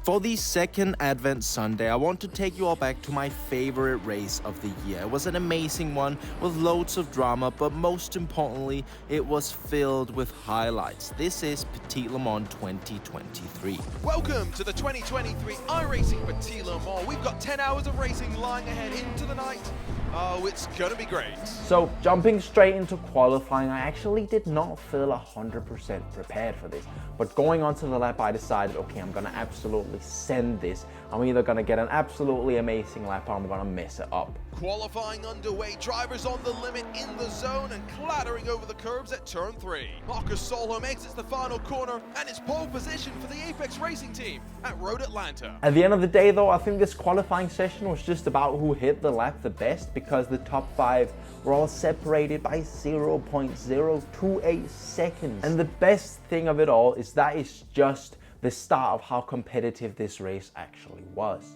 For the second Advent Sunday, I want to take you all back to my favorite race of the year. It was an amazing one with loads of drama, but most importantly, it was filled with highlights. This is Petit Le Mans 2023. Welcome to the 2023 iRacing Petit Le Mans. We've got 10 hours of racing lying ahead into the night. Oh, it's gonna be great. So jumping straight into qualifying, I actually did not feel 100% prepared for this. But going onto the lap, I decided, okay, I'm gonna absolutely send this. I'm either gonna get an absolutely amazing lap or I'm gonna mess it up. Qualifying underway, drivers on the limit in the zone and clattering over the curbs at turn 3. Marcus Solholm exits the final corner and it's pole position for the Apex Racing team at Road Atlanta. At the end of the day though, I think this qualifying session was just about who hit the lap the best, because the top 5 were all separated by 0.028 seconds. And the best thing of it all is that it's just the start of how competitive this race actually was.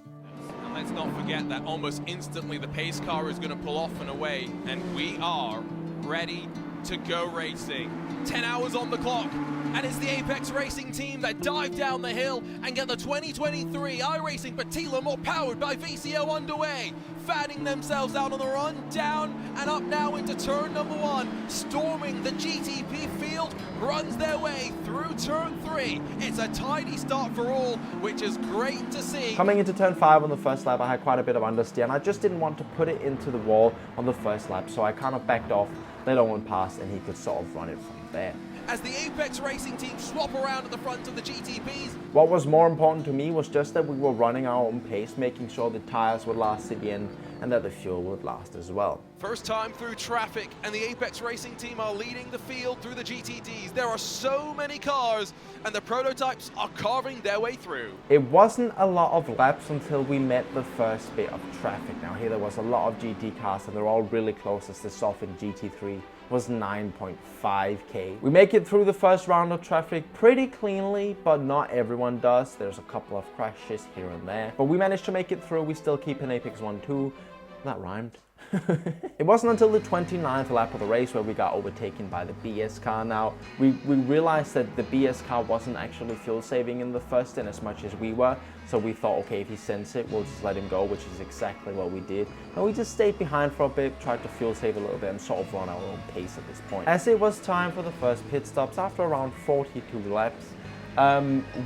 And let's not forget that almost instantly the pace car is going to pull off and away, and we are ready to go racing. 10 hours on the clock, and it's the Apex Racing team that dive down the hill and get the 2023 iRacing Petit Le Mans powered by VCO underway, fanning themselves out on the run, down and up now into turn number 1, storming the GTP field, runs their way through turn 3. It's a tidy start for all, which is great to see. Coming into turn 5 on the first lap, I had quite a bit of understeer, and I just didn't want to put it into the wall on the first lap, so I kind of backed off, let Owen pass, and he could sort of run it from there. As the Apex Racing team swap around at the front of the GTPs. What was more important to me was just that we were running our own pace, making sure the tires would last to the end and that the fuel would last as well. First time through traffic, and the Apex Racing team are leading the field through the GTDs. There are so many cars, and the prototypes are carving their way through. It wasn't a lot of laps until we met the first bit of traffic. Now here there was a lot of GT cars, and they're all really close, as the softened GT3 was 9.5k. We make it through the first round of traffic pretty cleanly, but not everyone does. There's a couple of crashes here and there, but we managed to make it through. We still keep an Apex 1-2. That rhymed. It wasn't until the 29th lap of the race where we got overtaken by the BS car. Now, we realized that the BS car wasn't actually fuel saving in the first stint as much as we were, so we thought, okay, if he sends it, we'll just let him go, which is exactly what we did. And we just stayed behind for a bit, tried to fuel save a little bit, and sort of run our own pace at this point. As it was time for the first pit stops, after around 42 laps,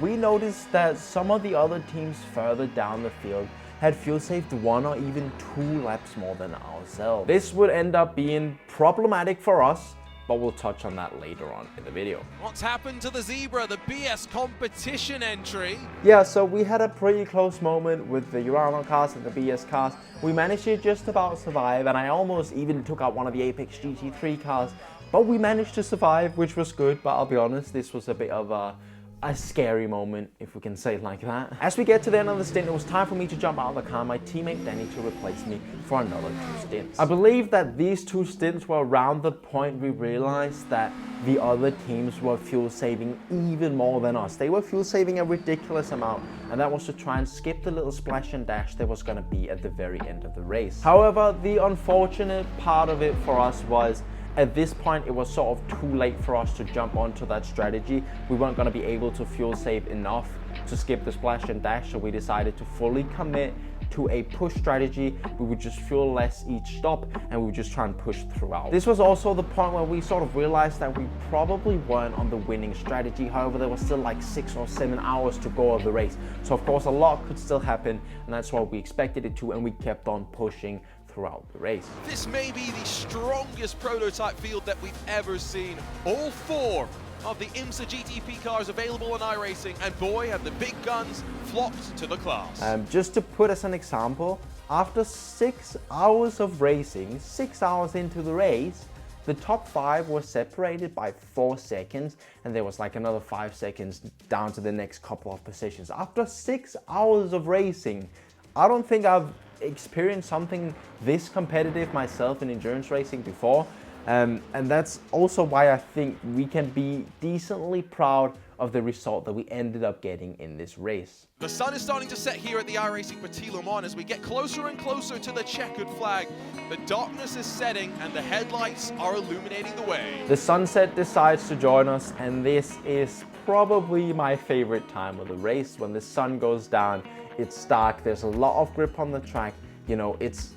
we noticed that some of the other teams further down the field had fuel saved 1 or even 2 laps more than ourselves. This would end up being problematic for us, but we'll touch on that later on in the video. What's happened to the Zebra, the BS competition entry? Yeah, so we had a pretty close moment with the Urano cars and the BS cars. We managed to just about survive, and I almost even took out one of the Apex GT3 cars, but we managed to survive, which was good. But I'll be honest, this was a bit of a scary moment, if we can say it like that. As we get to the end of the stint, it was time for me to jump out of the car, my teammate Danny to replace me for another 2 stints. I believe that these 2 stints were around the point we realized that the other teams were fuel saving even more than us. They were fuel saving a ridiculous amount, and that was to try and skip the little splash and dash there was going to be at the very end of the race. However, the unfortunate part of it for us was, at this point, it was sort of too late for us to jump onto that strategy. We weren't going to be able to fuel save enough to skip the splash and dash, so we decided to fully commit to a push strategy. We would just fuel less each stop, and we would just try and push throughout. This was also the point where we sort of realized that we probably weren't on the winning strategy. However, there was still like 6 or 7 hours to go of the race. So of course, a lot could still happen, and that's what we expected it to, and we kept on pushing throughout the race. This may be the strongest prototype field that we've ever seen. All 4 of the IMSA GTP cars available in iRacing, and boy, have the big guns flocked to the class. Just to put as an example, after 6 hours of racing, 6 hours into the race, the top 5 were separated by 4 seconds, and there was like another 5 seconds down to the next couple of positions. After 6 hours of racing, I don't think I've experienced something this competitive myself in endurance racing before, and that's also why I think we can be decently proud of the result that we ended up getting in this race. The sun is starting to set here at the iRacing Petit Le Mans as we get closer and closer to the checkered flag. The darkness is setting and the headlights are illuminating the way. The sunset decides to join us, and this is probably my favorite time of the race. When the sun goes down, it's dark, there's a lot of grip on the track, you know, it's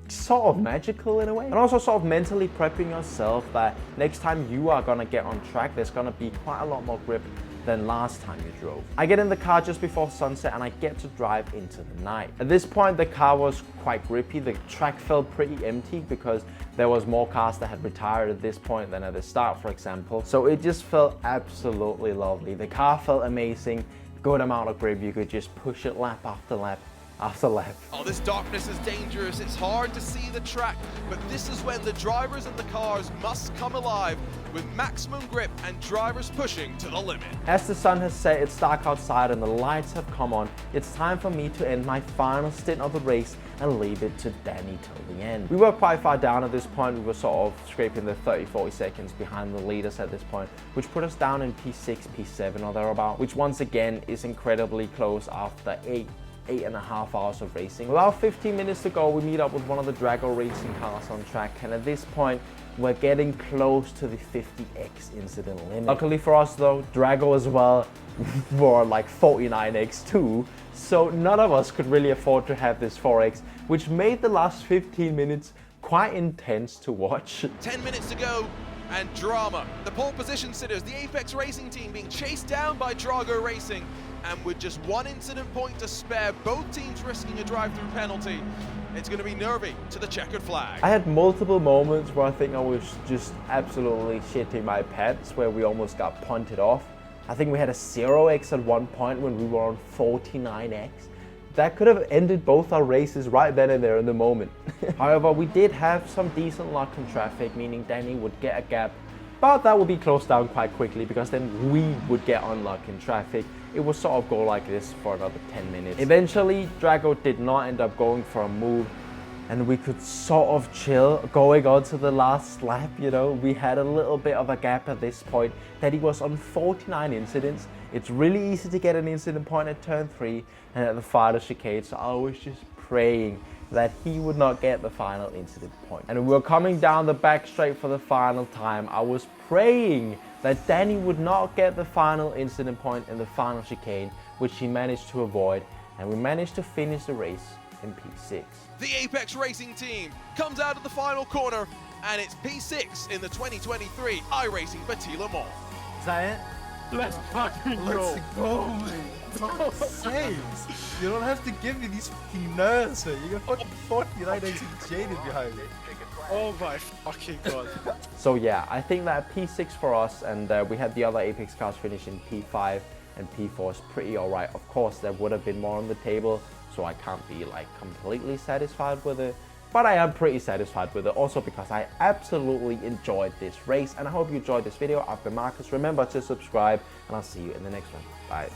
sort of magical in a way. And also sort of mentally prepping yourself that next time you are gonna get on track, there's gonna be quite a lot more grip than last time you drove. I get in the car just before sunset and I get to drive into the night. At this point, the car was quite grippy. The track felt pretty empty because there was more cars that had retired at this point than at the start, for example. So it just felt absolutely lovely. The car felt amazing, good amount of grip. You could just push it lap after lap after lap. Oh, this darkness is dangerous. It's hard to see the track, but this is when the drivers and the cars must come alive with maximum grip and drivers pushing to the limit. As the sun has set, it's dark outside and the lights have come on, it's time for me to end my final stint of the race and leave it to Danny till the end. We were quite far down at this point. We were sort of scraping the 30-40 seconds behind the leaders at this point, which put us down in P6, P7 or thereabout, which once again is incredibly close after 8.5 hours of racing. About 15 minutes to go, we meet up with one of the Drago racing cars on track, and at this point, we're getting close to the 50x incident limit. Luckily for us though, Drago as well were like 49x too, so none of us could really afford to have this 4x, which made the last 15 minutes quite intense to watch. 10 minutes to go, and drama. The pole position sitters, the Apex Racing team being chased down by Drago Racing, and with just one incident point to spare, both teams risking a drive-through penalty. It's going to be nervy to the checkered flag. I had multiple moments where I think I was just absolutely shitting my pants, where we almost got punted off. I think we had a 0x at one point when we were on 49x. That could have ended both our races right then and there in the moment. However, we did have some decent luck in traffic, meaning Danny would get a gap, but that would be closed down quite quickly because then we would get unlucky in traffic. It would sort of go like this for another 10 minutes. Eventually, Drago did not end up going for a move, and we could sort of chill going on to the last lap, you know. We had a little bit of a gap at this point. Danny was on 49 incidents. It's really easy to get an incident point at turn 3 and at the final chicane, so I was just praying that he would not get the final incident point. And we were coming down the back straight for the final time. I was praying that Danny would not get the final incident point in the final chicane, which he managed to avoid, and we managed to finish the race in P6. The Apex Racing team comes out of the final corner, and it's P6 in the 2023 iRacing Petit Le Mans. Is that it? Let's fucking go. Let's go, man. Talk saves. You don't have to give me these fucking nerves, man. You got fucking 49 eggs and jaded behind me. Oh my fucking god. So yeah, I think that P6 for us, and we had the other Apex cars finish in P5 and P4 is pretty alright. Of course, there would have been more on the table, so I can't be like completely satisfied with it. But I am pretty satisfied with it, also because I absolutely enjoyed this race, and I hope you enjoyed this video. I've been Marcus. Remember to subscribe, and I'll see you in the next one. Bye.